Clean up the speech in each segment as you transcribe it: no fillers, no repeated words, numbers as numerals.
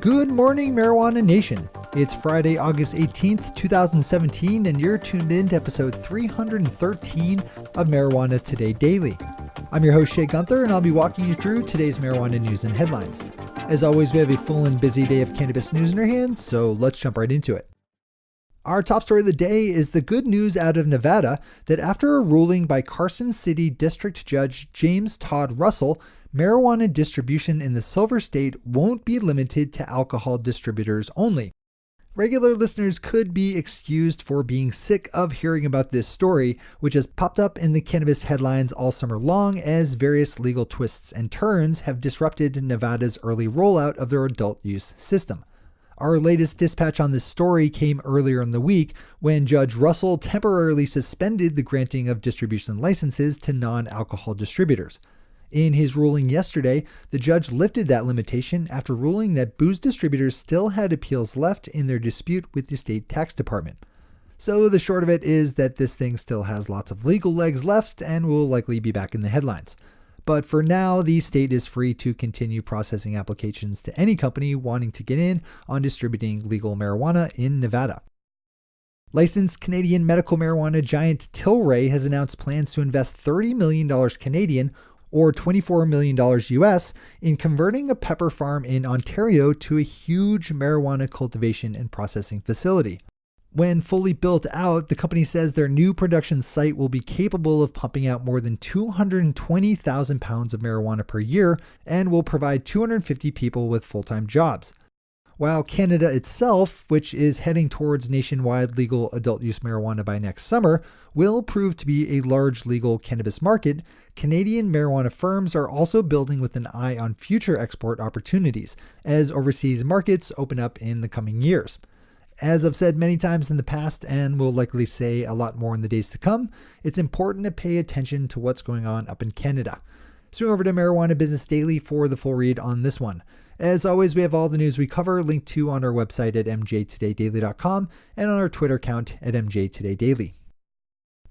Good morning, Marijuana Nation. It's Friday, August 18th, 2017, and you're tuned in to episode 313 of Marijuana Today Daily. I'm your host, Shay Gunther, and I'll be walking you through today's marijuana news and headlines. As always, we have a full and busy day of cannabis news in our hands, so let's jump right into it. Our top story of the day is the good news out of Nevada that after a ruling by Carson City District Judge James Todd Russell, marijuana distribution in the Silver State won't be limited to alcohol distributors only. Regular listeners could be excused for being sick of hearing about this story, which has popped up in the cannabis headlines all summer long as various legal twists and turns have disrupted Nevada's early rollout of their adult use system. Our latest dispatch on this story came earlier in the week when Judge Russell temporarily suspended the granting of distribution licenses to non-alcohol distributors. In his ruling yesterday, the judge lifted that limitation after ruling that booze distributors still had appeals left in their dispute with the state tax department. So the short of it is that this thing still has lots of legal legs left and will likely be back in the headlines. But for now, the state is free to continue processing applications to any company wanting to get in on distributing legal marijuana in Nevada. Licensed Canadian medical marijuana giant Tilray has announced plans to invest $30 million Canadian or $24 million US in converting a pepper farm in Ontario to a huge marijuana cultivation and processing facility. When fully built out, the company says their new production site will be capable of pumping out more than 220,000 pounds of marijuana per year and will provide 250 people with full-time jobs. While Canada itself, which is heading towards nationwide legal adult use marijuana by next summer, will prove to be a large legal cannabis market, Canadian marijuana firms are also building with an eye on future export opportunities as overseas markets open up in the coming years. As I've said many times in the past and will likely say a lot more in the days to come, it's important to pay attention to what's going on up in Canada. Swing over to Marijuana Business Daily for the full read on this one. As always, we have all the news we cover linked to on our website at mjtodaydaily.com and on our Twitter account at mjtodaydaily.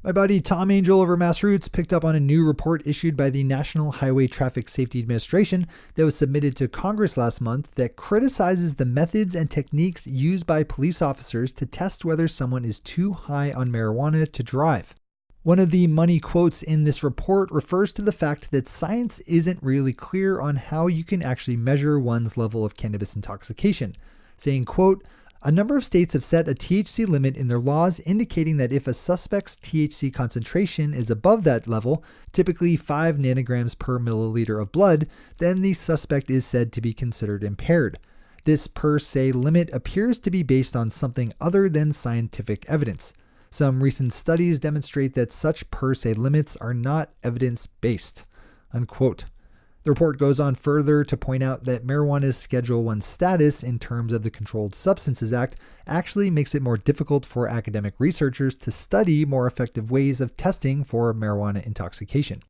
My buddy Tom Angel over MassRoots picked up on a new report issued by the National Highway Traffic Safety Administration that was submitted to Congress last month that criticizes the methods and techniques used by police officers to test whether someone is too high on marijuana to drive. One of the money quotes in this report refers to the fact that science isn't really clear on how you can actually measure one's level of cannabis intoxication, saying, quote, "A number of states have set a THC limit in their laws indicating that if a suspect's THC concentration is above that level, typically 5 nanograms per milliliter of blood, then the suspect is said to be considered impaired. This per se limit appears to be based on something other than scientific evidence. Some recent studies demonstrate that such per se limits are not evidence-based," unquote. The report goes on further to point out that marijuana's Schedule 1 status in terms of the Controlled Substances Act actually makes it more difficult for academic researchers to study more effective ways of testing for marijuana intoxication.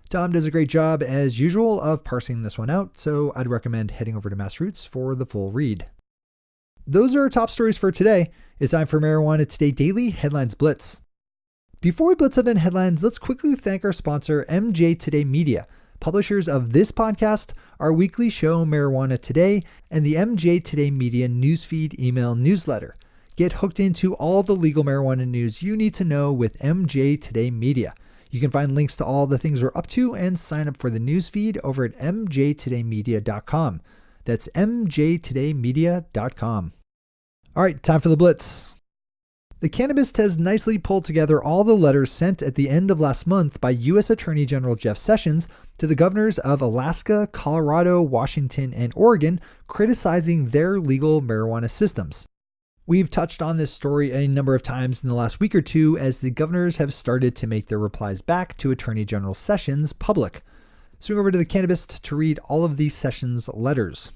Tom does a great job, as usual, of parsing this one out, so I'd recommend heading over to MassRoots for the full read. Those are our top stories for today. It's time for Marijuana Today Daily Headlines Blitz. Before we blitz up in headlines, let's quickly thank our sponsor, MJ Today Media, publishers of this podcast, our weekly show Marijuana Today, and the MJ Today Media newsfeed email newsletter. Get hooked into all the legal marijuana news you need to know with MJ Today Media. You can find links to all the things we're up to and sign up for the newsfeed over at mjtodaymedia.com. That's mjtodaymedia.com. All right, time for the blitz. The Cannabist has nicely pulled together all the letters sent at the end of last month by U.S. Attorney General Jeff Sessions to the governors of Alaska, Colorado, Washington, and Oregon criticizing their legal marijuana systems. We've touched on this story a number of times in the last week or two as the governors have started to make their replies back to Attorney General Sessions public. Swing over to the Cannabist to read all of these Sessions letters.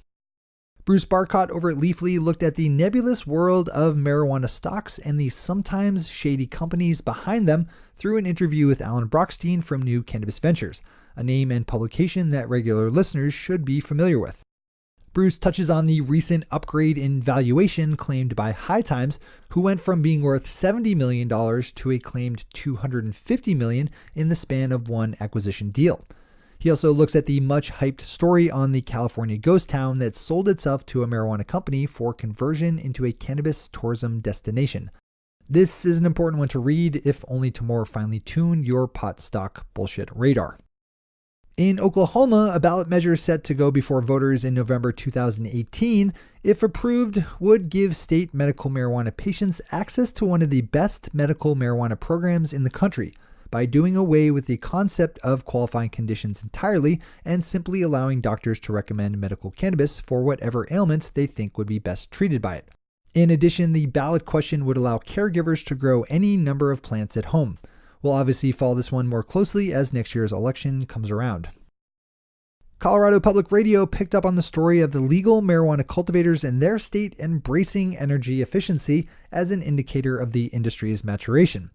Bruce Barcott over at Leafly looked at the nebulous world of marijuana stocks and the sometimes shady companies behind them through an interview with Alan Brockstein from New Cannabis Ventures, a name and publication that regular listeners should be familiar with. Bruce touches on the recent upgrade in valuation claimed by High Times, who went from being worth $70 million to a claimed $250 million in the span of one acquisition deal. He also looks at the much hyped story on the California ghost town that sold itself to a marijuana company for conversion into a cannabis tourism destination. This is an important one to read, if only to more finely tune your pot stock bullshit radar. In Oklahoma, a ballot measure set to go before voters in November 2018, if approved, would give state medical marijuana patients access to one of the best medical marijuana programs in the country, by doing away with the concept of qualifying conditions entirely and simply allowing doctors to recommend medical cannabis for whatever ailment they think would be best treated by it. In addition, the ballot question would allow caregivers to grow any number of plants at home. We'll obviously follow this one more closely as next year's election comes around. Colorado Public Radio picked up on the story of the legal marijuana cultivators in their state embracing energy efficiency as an indicator of the industry's maturation.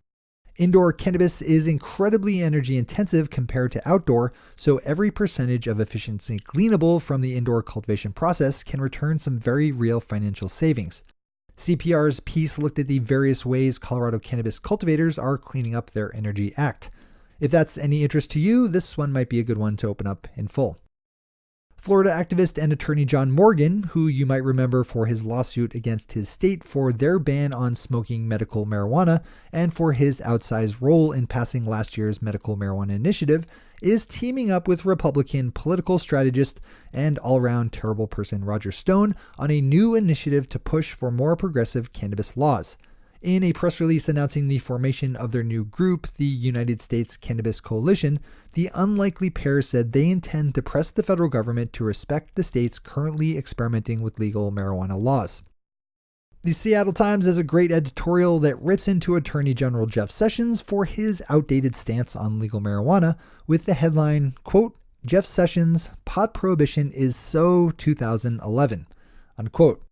Indoor cannabis is incredibly energy intensive compared to outdoor, so every percentage of efficiency gleanable from the indoor cultivation process can return some very real financial savings. CPR's piece looked at the various ways Colorado cannabis cultivators are cleaning up their energy act. If that's any interest to you, this one might be a good one to open up in full. Florida activist and attorney John Morgan, who you might remember for his lawsuit against his state for their ban on smoking medical marijuana and for his outsized role in passing last year's medical marijuana initiative, is teaming up with Republican political strategist and all-around terrible person Roger Stone on a new initiative to push for more progressive cannabis laws. In a press release announcing the formation of their new group, the United States Cannabis Coalition, the unlikely pair said they intend to press the federal government to respect the states currently experimenting with legal marijuana laws. The Seattle Times has a great editorial that rips into Attorney General Jeff Sessions for his outdated stance on legal marijuana with the headline, quote, "Jeff Sessions, pot prohibition is so 2011," unquote.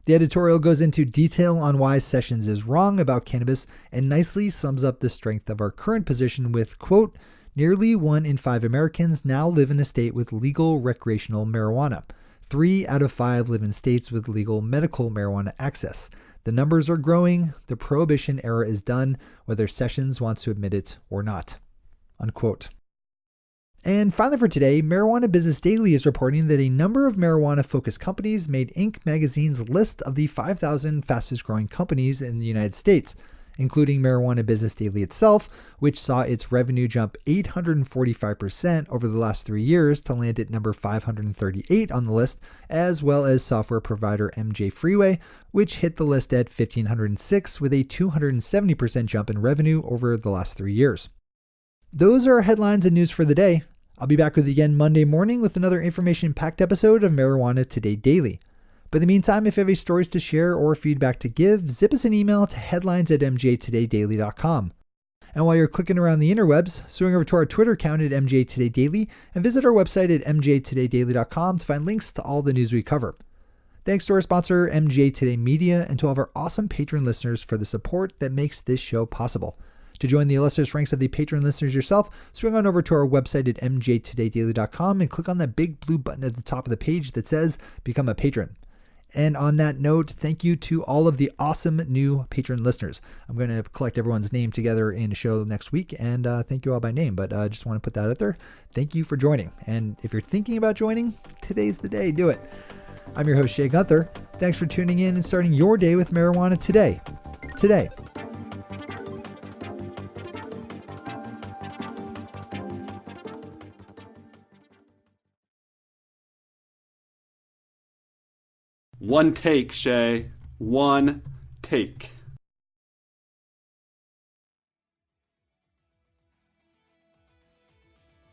The editorial goes into detail on why Sessions is wrong about cannabis and nicely sums up the strength of our current position with, quote, "Nearly 1 in 5 Americans now live in a state with legal recreational marijuana. 3 out of 5 live in states with legal medical marijuana access. The numbers are growing. The prohibition era is done, whether Sessions wants to admit it or not," unquote. And finally for today, Marijuana Business Daily is reporting that a number of marijuana-focused companies made Inc. magazine's list of the 5,000 fastest-growing companies in the United States, including Marijuana Business Daily itself, which saw its revenue jump 845% over the last 3 years to land at number 538 on the list, as well as software provider MJ Freeway, which hit the list at 1,506 with a 270% jump in revenue over the last 3 years. Those are our headlines and news for the day. I'll be back with you again Monday morning with another information-packed episode of Marijuana Today Daily. But in the meantime, if you have any stories to share or feedback to give, zip us an email to headlines@mjtodaydaily.com. And while you're clicking around the interwebs, swing over to our Twitter account at MJTodayDaily and visit our website at mjtodaydaily.com to find links to all the news we cover. Thanks to our sponsor, MJ Today Media, and to all of our awesome patron listeners for the support that makes this show possible. To join the illustrious ranks of the patron listeners yourself, swing on over to our website at mjtodaydaily.com and click on that big blue button at the top of the page that says Become a Patron. And on that note, thank you to all of the awesome new patron listeners. I'm going to collect everyone's name together in a show next week, and thank you all by name, but I just want to put that out there. Thank you for joining. And if you're thinking about joining, today's the day. Do it. I'm your host, Shay Gunther. Thanks for tuning in and starting your day with marijuana today. Today. One take, Shay. One take.